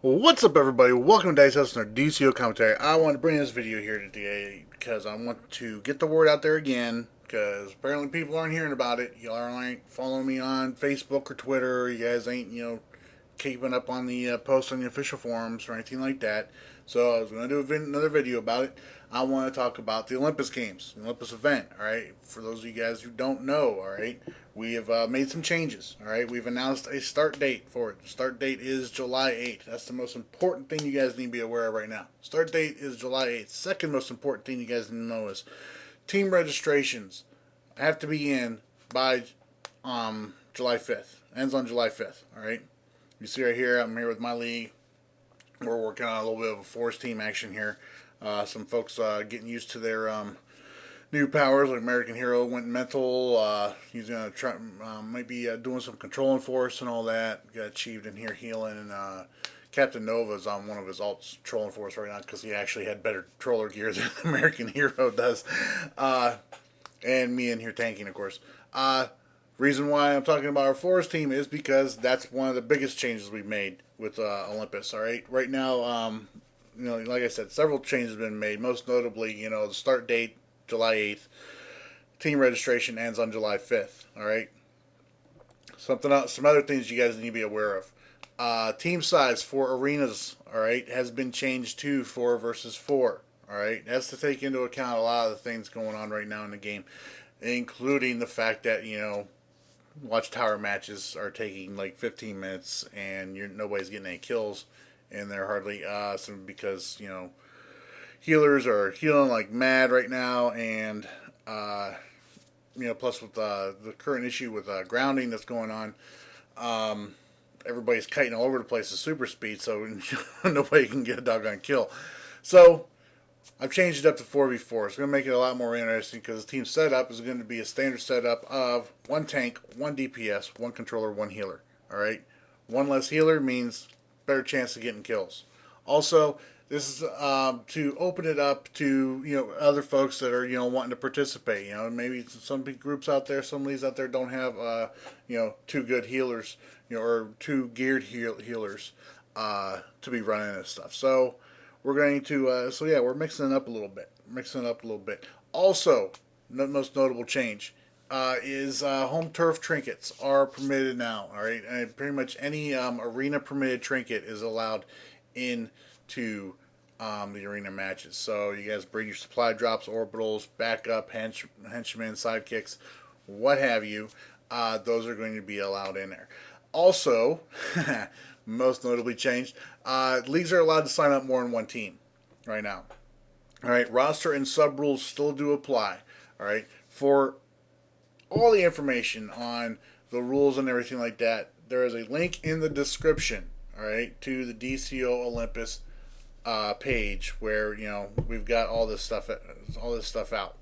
What's up, everybody? Welcome to Dice House and our DCUO commentary. I want to bring this video here today because I want to get the word out there again, because apparently people aren't hearing about it. Y'all aren't following me on Facebook or Twitter. You guys ain't, keeping up on the posts on the official forums or anything like that. So I was going to do another video about it. I want to talk about the Olympus Games, the Olympus event, alright? For those of you guys who don't know, alright? We have made some changes, alright? We've announced a start date for it. The start date is July 8th. That's the most important thing you guys need to be aware of right now. Start date is July 8th. Second most important thing you guys need to know is team registrations have to be in by July 5th. Ends on July 5th, alright? You see right here, I'm here with my league. We're working on a little bit of a force team action here. Some folks getting used to their new powers, like American Hero went mental. He's gonna try, might be doing some control and force and all that. Got Achieved in here healing, and Captain Nova's on one of his alts trolling force right now because he actually had better troller gear than American Hero does. And me in here tanking, of course. Reason why I'm talking about our force team is because that's one of the biggest changes we've made with Olympus. All right now. Like I said, several changes have been made. Most notably, the start date, July 8th. Team registration ends on July 5th. All right. Something else, some other things you guys need to be aware of. Team size for arenas, all right, has been changed to 4 versus 4. All right. That's to take into account a lot of the things going on right now in the game, including the fact that watchtower matches are taking like 15 minutes and nobody's getting any kills. And they're hardly because healers are healing like mad right now, and plus with the current issue with grounding that's going on, everybody's kiting all over the place at super speed, so nobody can get a doggone kill. So I've changed it up to 4v4. It's going to make it a lot more interesting because the team setup is going to be a standard setup of 1 tank, 1 DPS, 1 controller, 1 healer. All right, 1 less healer means better chance of getting kills. Also, this is to open it up to other folks that are wanting to participate. Maybe some big groups out there, some leagues out there don't have 2 good healers, or 2 geared healers to be running this stuff. So we're going to we're mixing it up a little bit. Also, most notable change is home turf trinkets are permitted now. All right, and pretty much any arena permitted trinket is allowed into the arena matches. So you guys bring your supply drops, orbitals, backup, henchmen, sidekicks, what have you. Those are going to be allowed in there. Also, most notably changed, leagues are allowed to sign up more than 1 team right now. All right, roster and sub rules still do apply. All right, for all the information on the rules and everything like that, there is a link in the description, all right, to the DCUO Olympus page where we've got all this stuff out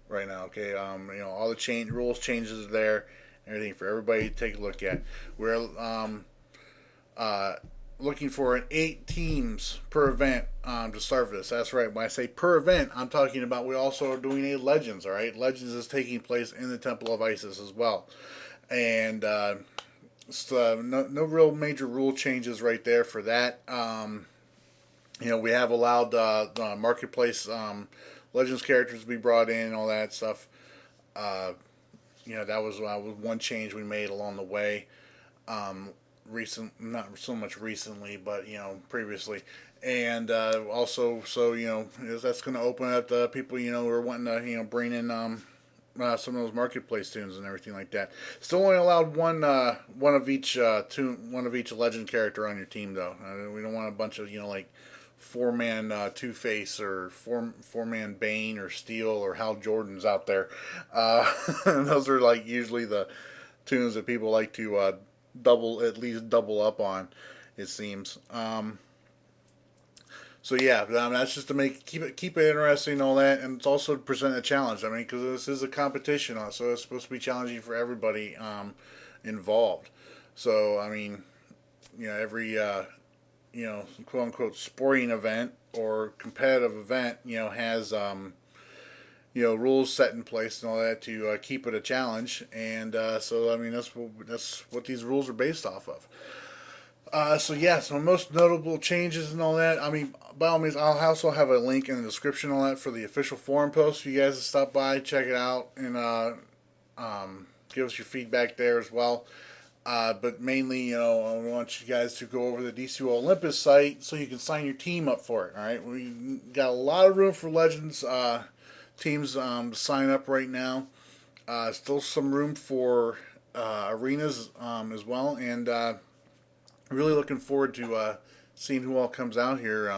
right now. Okay, all the rules changes are there, everything for everybody to take a look at. We're looking for 8 teams per event to start this. That's right. When I say per event, I'm talking about we also are doing a Legends. All right, Legends is taking place in the Temple of Isis as well, and no real major rule changes right there for that. We have allowed the marketplace Legends characters to be brought in and all that stuff. That was one change we made along the way. Not so much recently, but previously, and also, so that's going to open up the people who are wanting to bring in some of those marketplace tunes and everything like that. Still only allowed one of each legend character on your team though. We don't want a bunch of 4-man Two-Face or four-man Bane or Steel or Hal Jordan's out there. Those are like usually the tunes that people like to at least double up on, it seems. So yeah, that's just to keep it interesting and all that, and it's also to present a challenge. I mean, because this is a competition, so it's supposed to be challenging for everybody involved. So I mean, every quote unquote sporting event or competitive event, has rules set in place and all that to keep it a challenge, and so I mean that's what these rules are based off of. So yeah, so most notable changes and all that. I mean, by all means, I'll also have a link in the description and all that for the official forum post for you guys to stop by, check it out, and give us your feedback there as well. But mainly, I want you guys to go over the DCUO Olympus site so you can sign your team up for it. All right, we got a lot of room for Legends teams to sign up right now. Still some room for arenas as well, and really looking forward to seeing who all comes out here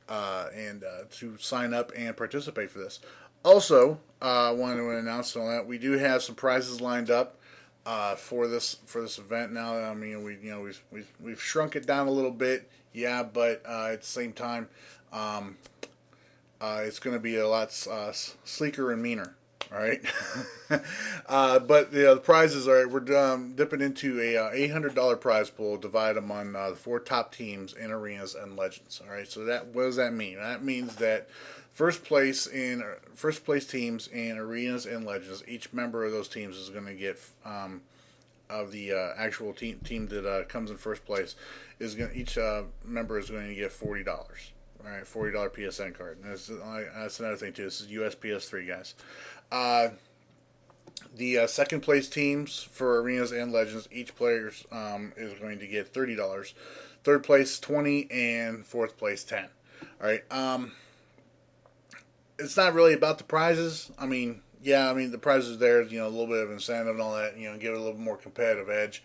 and to sign up and participate for this. Also, I wanted to announce on that we do have some prizes lined up for this event. Now, I mean, we've shrunk it down a little bit, yeah, but at the same time, it's going to be a lot sleeker and meaner. All right, but the prizes are we're dipping into a $800 prize pool divided among the 4 top teams in arenas and legends. All right, so that what does that mean? That means that first place teams in arenas and legends, each member of those teams is going to get of the actual team that comes in first place each member is going to get $40. All right, $40 PSN card. And that's another thing too. This is US PS3, guys. The second place teams for arenas and legends, each player is going to get $30. Third place $20, and fourth place $10. All right. It's not really about the prizes. I mean, yeah, I mean the prizes there, a little bit of incentive and all that, give it a little more competitive edge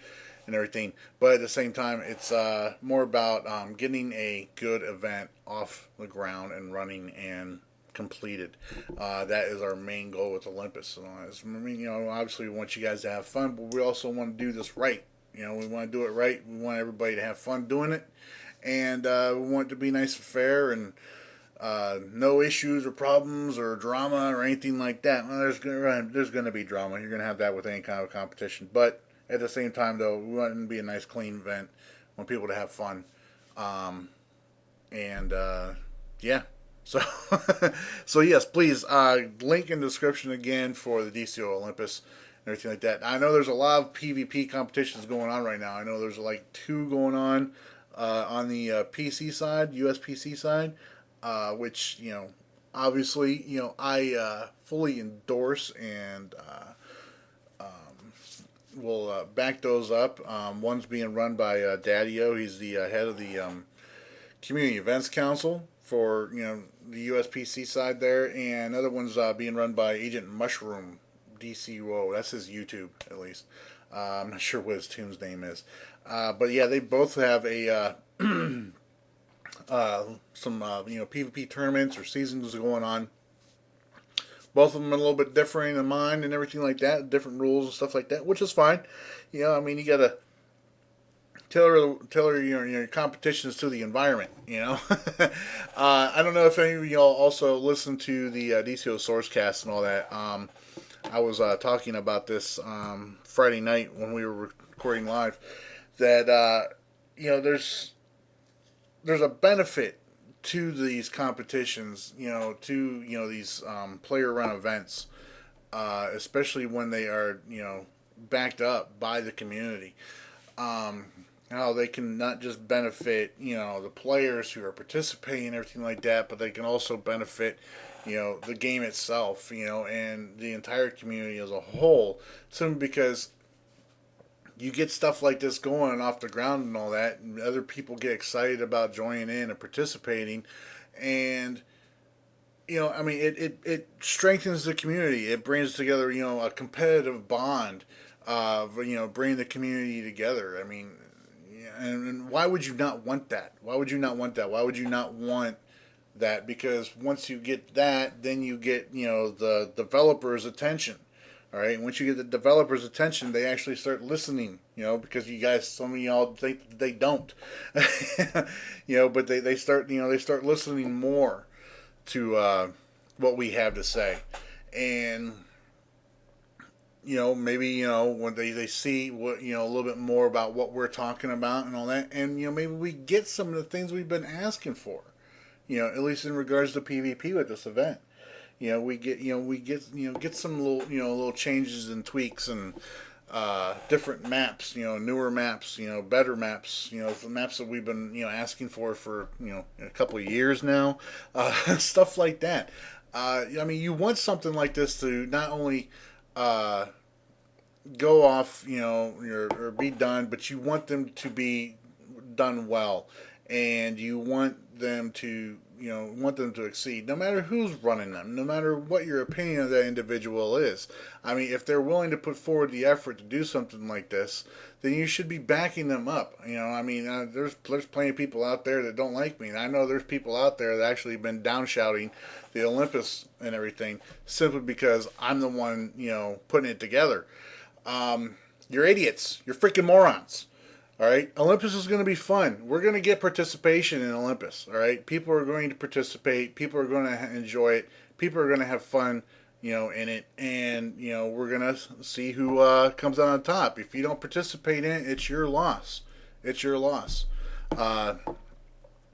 and everything. But at the same time, it's more about getting a good event off the ground and running and completed. That is our main goal with Olympus. I mean, obviously we want you guys to have fun, but we also want to do this right. We want to do it right. We want everybody to have fun doing it, and we want it to be nice and fair and no issues or problems or drama or anything like that. Well, there's going to be drama. You're going to have that with any kind of competition. But at the same time, though, we want it to be a nice, clean event. We want people to have fun. Yeah. So, so yes, please, link in the description again for the DCO Olympus and everything like that. I know there's a lot of PvP competitions going on right now. I know there's like 2 going on the PC side, US PC side, which, obviously, I fully endorse and will back those up. One's being run by Daddy-O. He's the head of the Community Events Council for the USPC side there, and another one's being run by Agent Mushroom DCUO. That's his YouTube, at least. I'm not sure what his team's name is, but yeah, they both have a some PvP tournaments or seasons going on. Both of them are a little bit different in mind and everything like that, different rules and stuff like that, which is fine. I mean, you gotta tailor your competitions to the environment. I don't know if any of y'all also listen to the DCO Sourcecast and all that. I was talking about this Friday night when we were recording live. That there's a benefit to these competitions. To these player run events, especially when they are backed up by the community. How they can not just benefit, the players who are participating and everything like that, but they can also benefit, the game itself, and the entire community as a whole. Simply because you get stuff like this going off the ground and all that, and other people get excited about joining in and participating, and I mean, it strengthens the community. It brings together, a competitive bond of, bringing the community together. I mean, and why would you not want that? Why would you not want that? Why would you not want that? Because once you get that, then you get, the developer's attention. All right. And once you get the developer's attention, they actually start listening, because you guys, some of y'all think they don't, but they start, they start listening more to what we have to say. And maybe, when they see what, a little bit more about what we're talking about and all that. And, maybe we get some of the things we've been asking for, at least in regards to PvP with this event. We get some little, little changes and tweaks and, different maps, newer maps, better maps, the maps that we've been, asking for, a couple of years now, stuff like that. I mean, you want something like this to not only uh, go off, or be done, but you want them to be done well, and you want them to, want them to exceed, no matter who's running them, no matter what your opinion of that individual is. I mean, if they're willing to put forward the effort to do something like this, then you should be backing them up. I mean, there's plenty of people out there that don't like me, and I know there's people out there that actually been down shouting the Olympus and everything simply because I'm the one, putting it together. You're idiots. You're freaking morons. All right, Olympus is going to be fun. We're going to get participation in Olympus. All right, people are going to participate. People are going to enjoy it. People are going to have fun, in it, and we're going to see who comes out on top. If you don't participate in it, it's your loss. It's your loss.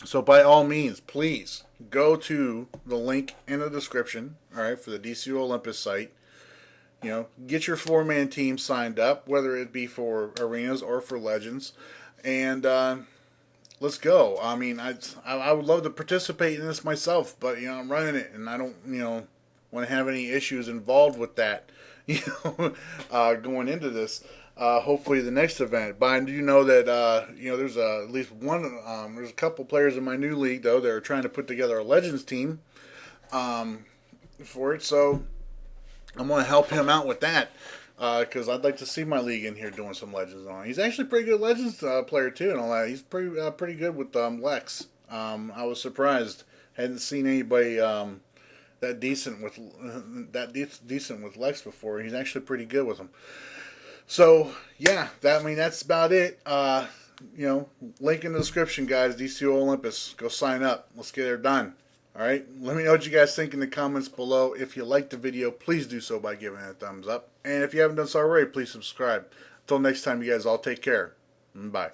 So by all means, please go to the link in the description. All right, for the DCUO Olympus site. Get your 4-man team signed up, whether it be for arenas or for legends, and let's go. I mean, I would love to participate in this myself, but I'm running it, and I don't want to have any issues involved with that. Going into this. Hopefully the next event. But I do know that there's at least one. There's a couple players in my new league though that are trying to put together a legends team for it. So I'm going to help him out with that because I'd like to see my league in here doing some Legends on. He's actually a pretty good Legends player too and all that. He's pretty good with Lex. I was surprised. Hadn't seen anybody that decent with Lex before. He's actually pretty good with him. So yeah, that's about it. Link in the description, guys. DCUO Olympus. Go sign up. Let's get it done. Alright, let me know what you guys think in the comments below. If you liked the video, please do so by giving it a thumbs up. And if you haven't done so already, please subscribe. Until next time, you guys all take care. Bye.